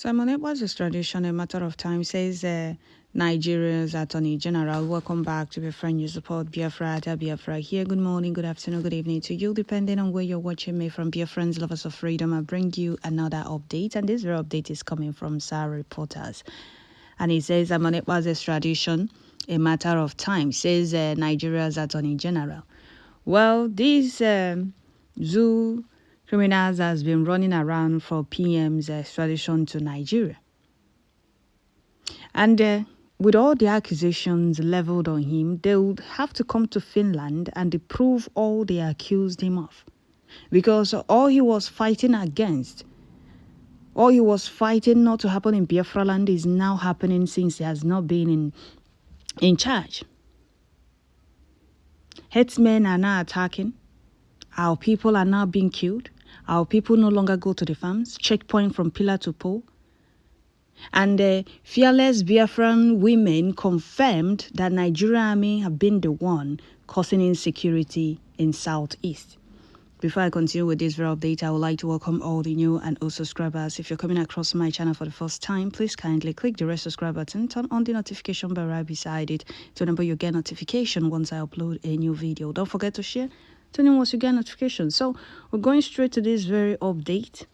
Simon Ekpa's extradition a matter of time, says Nigeria's Attorney General. Welcome back to Biafra News Support. Biafra, Biafra here. Good morning, good afternoon, good evening to you, depending on where you're watching me from. Biafrans, lovers of freedom, I bring you another update, and this very update is coming from SAR Reporters. And it says Simon Ekpa's extradition a matter of time, says Nigeria's Attorney General. Well, this zoo criminals has been running around for PM's extradition to Nigeria. And with all the accusations leveled on him, they would have to come to Finland and prove all they accused him of. Because all he was fighting against, all he was fighting not to happen in Biafra land is now happening since he has not been in charge. Headsmen are now attacking. Our people are now being killed. Our people no longer go to the farms, checkpoint from pillar to pole. And fearless Biafran women confirmed that Nigerian army have been the one causing insecurity in Southeast. Before I continue with this very update, I would like to welcome all the new and old subscribers. If you're coming across my channel for the first time, please kindly click the red subscribe button, turn on the notification bell right beside it to enable you get notification once I upload a new video. Don't forget to share, turn on once you get notification. So we're going straight to this very update.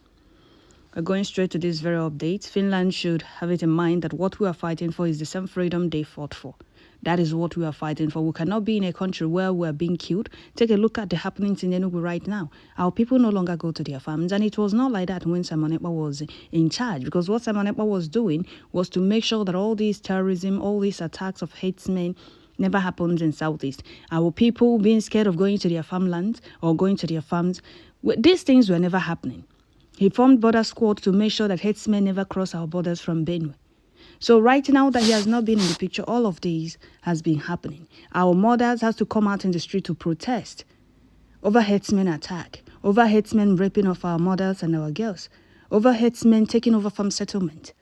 Finland should have it in mind that what we are fighting for is the same freedom they fought for. That is what we are fighting for. We cannot be in a country where we are being killed. Take a look at the happenings in Enugu right now. Our people no longer go to their farms. And it was not like that when Simon Ekpa was in charge. Because what Simon Ekpa was doing was to make sure that all these terrorism, all these attacks of headsmen never happens in Southeast. Our people being scared of going to their farmlands or going to their farms. These things were never happening. He formed border squad to make sure that headsmen never cross our borders from Benue. So right now that he has not been in the picture, all of these has been happening. Our mothers have to come out in the street to protest over headsmen attack, over headsmen raping of our mothers and our girls, over headsmen taking over farm settlement.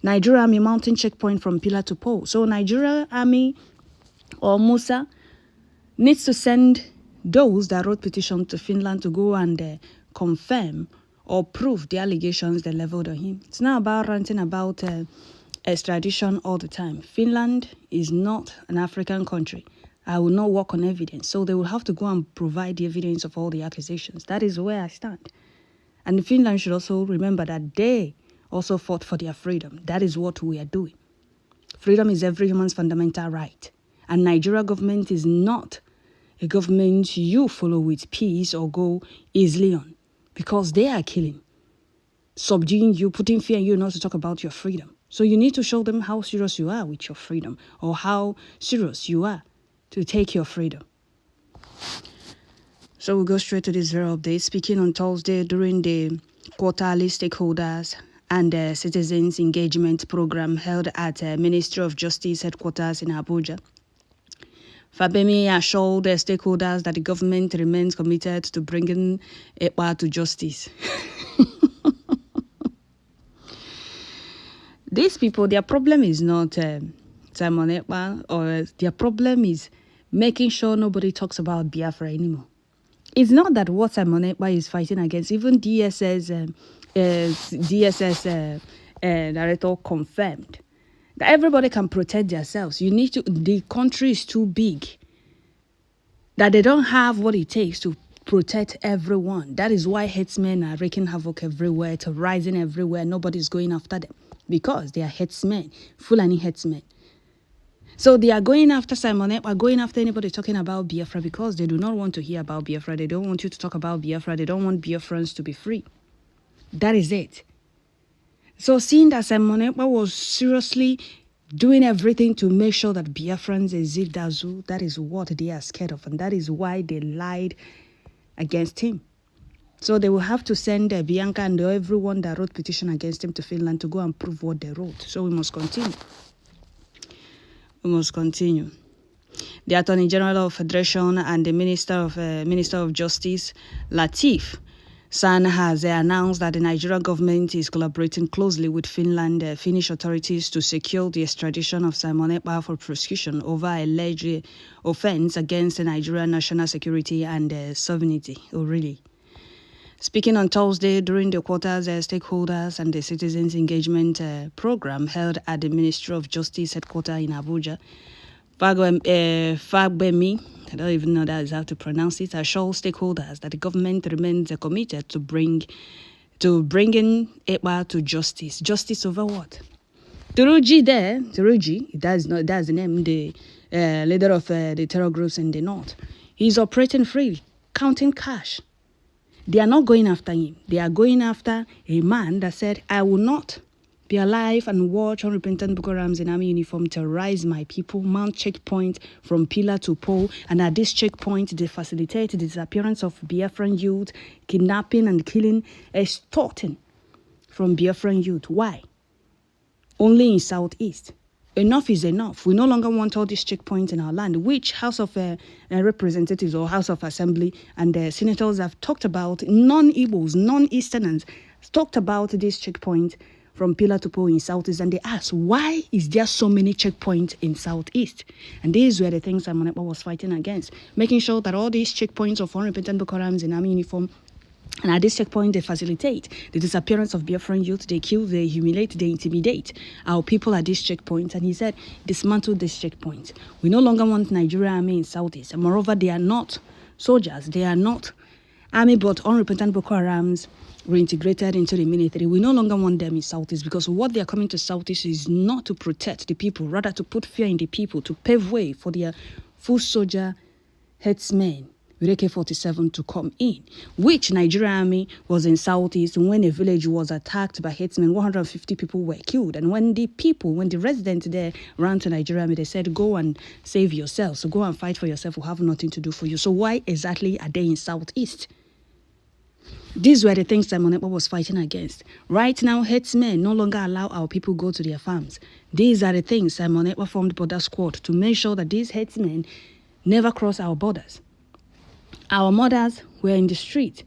Nigeria Army mounting checkpoint from pillar to pole. So Nigeria Army or Musa needs to send those that wrote petition to Finland to go and confirm or prove the allegations they leveled on him. It's not about ranting about extradition all the time. Finland is not an African country. I will not work on evidence. So they will have to go and provide the evidence of all the accusations. That is where I stand. And Finland should also remember that they also fought for their freedom. That is what we are doing. Freedom is every human's fundamental right. And Nigeria government is not a government you follow with peace or go easily on. Because they are killing, subduing you, putting fear in you not to talk about your freedom. So you need to show them how serious you are with your freedom or how serious you are to take your freedom. So we'll go straight to this very update. Speaking on Thursday during the quarterly stakeholders and citizens engagement program held at Ministry of Justice headquarters in Abuja, Fabemi assured the stakeholders that the government remains committed to bringing Ekpa to justice. These people, their problem is not Simon Ekpa, or their problem is making sure nobody talks about Biafra anymore. It's not that what Simon Ekpa is fighting against, even DSS director confirmed that everybody can protect themselves. You need to, the country is too big, that they don't have what it takes to protect everyone. That is why headsmen are wreaking havoc everywhere, terrorizing everywhere. Nobody's going after them because they are headsmen, Fulani headsmen. So they are going after Simon Ekpa, going after anybody talking about Biafra because they do not want to hear about Biafra. They don't want you to talk about Biafra. They don't want Biafrans to be free. That is it. So seeing that Simon Ekpa was seriously doing everything to make sure that Biafrans exit that zoo, that is what they are scared of. And that is why they lied against him. So they will have to send Bianca and everyone that wrote petition against him to Finland to go and prove what they wrote. So we must continue. The Attorney General of Federation and the Minister of Justice, Latif San, has announced that the Nigerian government is collaborating closely with Finnish authorities to secure the extradition of Simon Ekpa for prosecution over alleged offense against Nigerian national security and sovereignty. Oh, really? Speaking on Thursday during the quarters stakeholders and the citizens engagement program held at the Ministry of Justice headquarters in Abuja, Fagbemi, I don't even know that is how to pronounce it, assured stakeholders that the government remains committed to bringing Ekpa to justice. Justice over what? Turuji, that's the name, the leader of the terror groups in the north. He's operating freely, counting cash. They are not going after him. They are going after a man that said, I will not be alive and watch unrepentant Boko Harams in army uniform terrorize my people, mount checkpoint from pillar to pole, and at this checkpoint, they facilitate the disappearance of Biafran youth, kidnapping and killing, extorting from Biafran youth. Why? Only in Southeast. Enough is enough. We no longer want all these checkpoints in our land, which House of Representatives or House of Assembly and senators have talked about. Non-Igbos, non-Easterners talked about this checkpoint from pillar to pole in Southeast, and they asked, why is there so many checkpoints in Southeast? And these were the things Simon Ekpa was fighting against, making sure that all these checkpoints of unrepentant Boko Harams in army uniform, and at this checkpoint, they facilitate the disappearance of Biafran youth. They kill, they humiliate, they intimidate our people at this checkpoint. And he said, dismantle this checkpoint. We no longer want Nigeria army in Southeast. And moreover, they are not soldiers. They are not army, but unrepentant Boko Harams reintegrated into the military. We no longer want them in Southeast, because what they are coming to Southeast is not to protect the people, rather to put fear in the people, to pave way for their full soldier headsmen with AK-47 to come in, which Nigerian army was in Southeast when a village was attacked by headsmen. 150 people were killed. And when the residents there ran to Nigerian army, they said, go and save yourself. So go and fight for yourself. We'll have nothing to do for you. So why exactly are they in Southeast? These were the things Simon Ekpa was fighting against. Right now, headsmen no longer allow our people go to their farms. These are the things Simon Ekpa formed border squad to make sure that these headsmen never cross our borders. Our mothers were in the street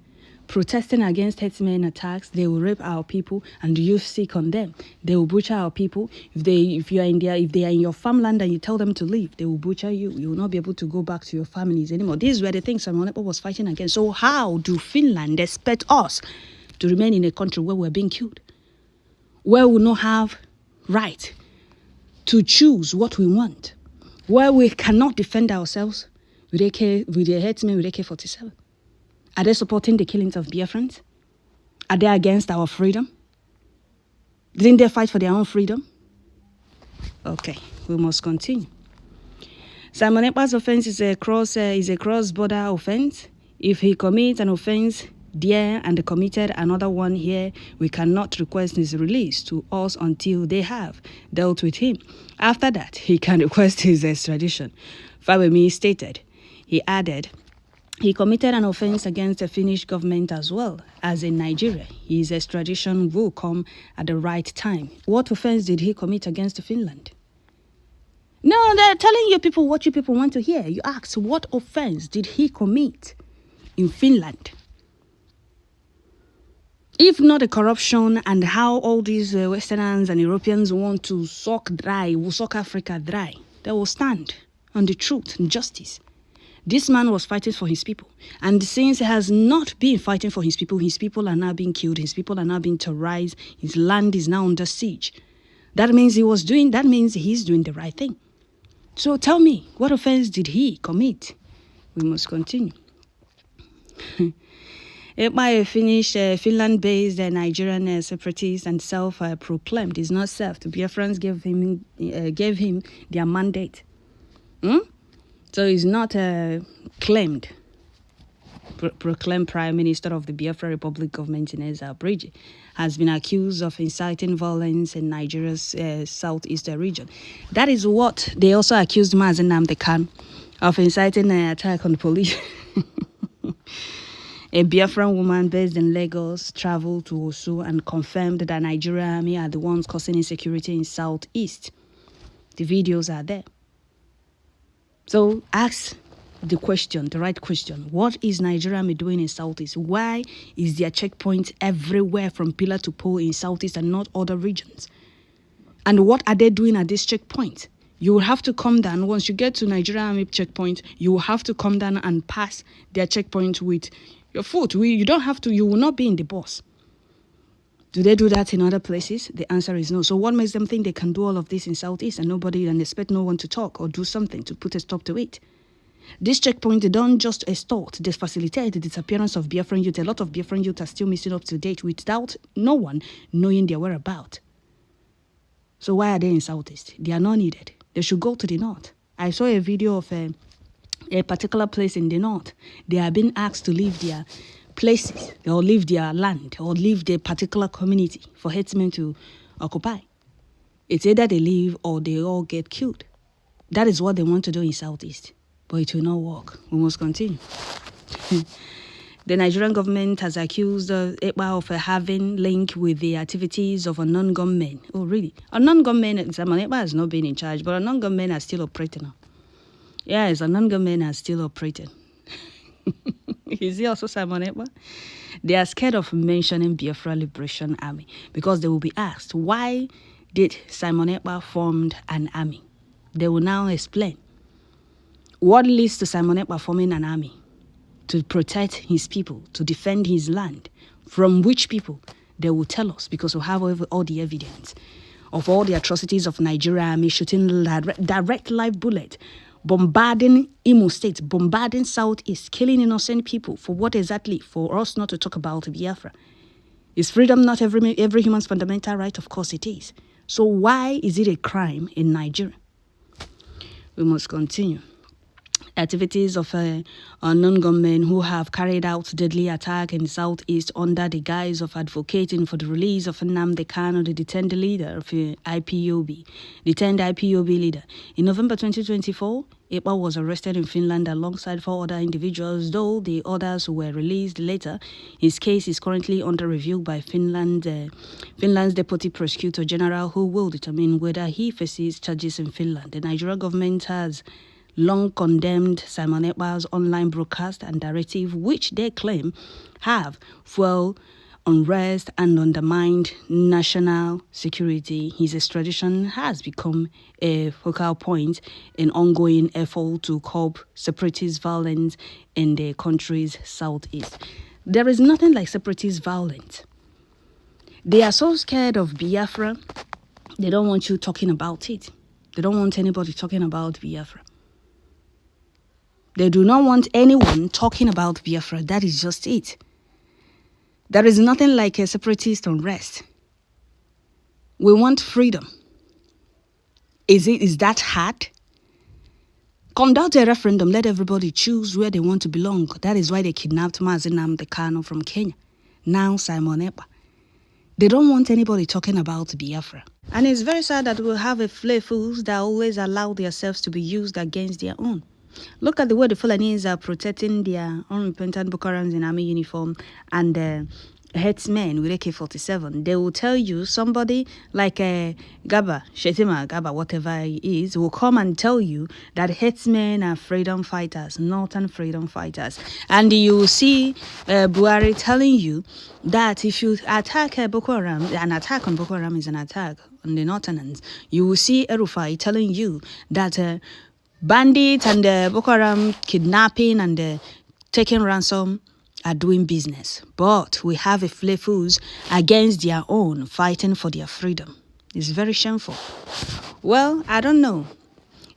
protesting against headsmen attacks. They will rape our people and the youth sick on them. They will butcher our people. If they are in your farmland and you tell them to leave, they will butcher you. You will not be able to go back to your families anymore. These were the things Simon Ekpa was fighting against. So how do Finland expect us to remain in a country where we're being killed? Where we not have right to choose what we want? Where we cannot defend ourselves with the headsmen with AK-47? Are they supporting the killings of Biafrans? Are they against our freedom? Didn't they fight for their own freedom? Okay, we must continue. Simon Ekpa's offense is a cross-border offense. If he commits an offense there and committed another one here, we cannot request his release to us until they have dealt with him. After that, he can request his extradition. Fagbemi stated. He added, he committed an offense against the Finnish government as well as in Nigeria. His extradition will come at the right time. What offense did he commit against Finland? No, they're telling you people what you people want to hear. You ask, what offense did he commit in Finland? If not the corruption and how all these Westerners and Europeans want to suck Africa dry, they will stand on the truth and justice. This man was fighting for his people. And since he has not been fighting for his people are now being killed, his people are now being terrorized, his land is now under siege. That means he's doing the right thing. So tell me, what offense did he commit? We must continue. Ekpa, Finnish, Finland-based Nigerian separatist and self-proclaimed, is not self. The Biafrans gave him their mandate. So he's not proclaimed Prime Minister of the Biafra Republic government in Ezra Bridge, has been accused of inciting violence in Nigeria's southeastern region. That is what they also accused Mazi Nnamdi Kanu of, inciting an attack on the police. A Biafran woman based in Lagos traveled to Osu and confirmed that Nigerian army are the ones causing insecurity in southeast. The videos are there. So ask the question, the right question. What is Nigeria Army doing in Southeast? Why is there checkpoints everywhere from pillar to pole in Southeast and not other regions? And what are they doing at this checkpoint? You will have to come down. Once you get to Nigeria Army checkpoint, you will have to come down and pass their checkpoint with your foot. You don't have to, you will not be in the bus. Do they do that in other places? The answer is no. So what makes them think they can do all of this in Southeast and expect no one to talk or do something to put a stop to it? This checkpoint, they don't just extort, they facilitate the disappearance of Biafran youth. A lot of Biafran youth are still missing up to date without no one knowing their whereabouts. So why are they in Southeast? They are not needed. They should go to the North. I saw a video of a particular place in the North. They are being asked to leave their places or leave their land or leave their particular community for herdsmen to occupy. It's either they leave or they all get killed. That is what they want to do in Southeast. But it will not work. We must continue. The Nigerian government has accused EPA of having link with the activities of a non-government. Oh, really? A non-government, Simon EPA has not been in charge, but a non-government are still operating. Yes, a non-government are still operating. Is he also Simon Ekpa? They are scared of mentioning Biafra Liberation Army because they will be asked, why did Simon Ekpa form an army? They will now explain. What leads to Simon Ekpa forming an army? To protect his people, to defend his land. From which people? They will tell us because we'll have all the evidence of all the atrocities of Nigeria army shooting direct live bullet, bombarding Imo State, bombarding Southeast, killing innocent people. For what exactly? For us not to talk about Biafra. Is freedom not every human's fundamental right? Of course it is. So why is it a crime in Nigeria? We must continue. Activities of non-government who have carried out deadly attack in the Southeast under the guise of advocating for the release of Nnamdi Kanu, the detained leader of IPOB, detained IPOB leader. In November 2024, EPA was arrested in Finland alongside 4 other individuals, though the others were released later. His case is currently under review by Finland's Deputy Prosecutor General, who will determine whether he faces charges in Finland. The Nigerian government has long condemned Simon Ekpa's online broadcast and directive, which they claim have fueled unrest and undermined national security. His extradition has become a focal point in ongoing effort to curb separatist violence in the country's southeast. There is nothing like separatist violence. They are so scared of Biafra, they don't want you talking about it. They don't want anybody talking about Biafra. They do not want anyone talking about Biafra. That is just it. There is nothing like a separatist unrest. We want freedom. Is that hard? Conduct a referendum. Let everybody choose where they want to belong. That is why they kidnapped Mazi Nnamdi Kanu from Kenya. Now Simon Ekpa. They don't want anybody talking about Biafra. And it's very sad that we'll have a fools that always allow themselves to be used against their own. Look at the way the Fulanese are protecting their unrepentant Boko Harams in army uniform and headsmen with AK-47. They will tell you somebody like Shetima Gaba, whatever he is, will come and tell you that headsmen are freedom fighters, northern freedom fighters. And you will see Buhari telling you that if you attack Boko Haram, an attack on Boko Haram is an attack on the northerners. You will see El-Rufai telling you that bandits and Boko Haram kidnapping and taking ransom are doing business. But we have a fools against their own, fighting for their freedom. It's very shameful. Well, I don't know.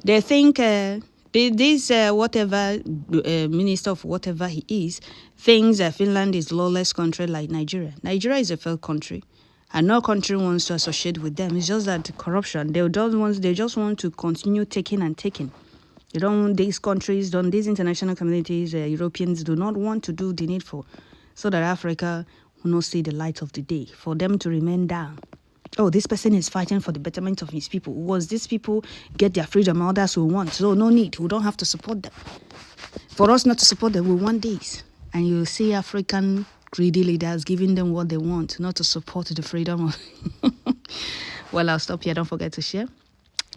They think this whatever minister of whatever he is thinks that Finland is lawless country like Nigeria. Nigeria is a failed country. And no country wants to associate with them. It's just that corruption. They just want to continue taking and taking. They don't, these countries, these international communities, Europeans do not want to do the needful so that Africa will not see the light of the day, for them to remain down. Oh, this person is fighting for the betterment of his people. Once these people get their freedom, others will want. So no need. We don't have to support them. For us not to support them, we want this. And you see African greedy leaders giving them what they want, not to support the freedom of... Well, I'll stop here. Don't forget to share,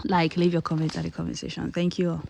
like, leave your comments at the comment section. Thank you all.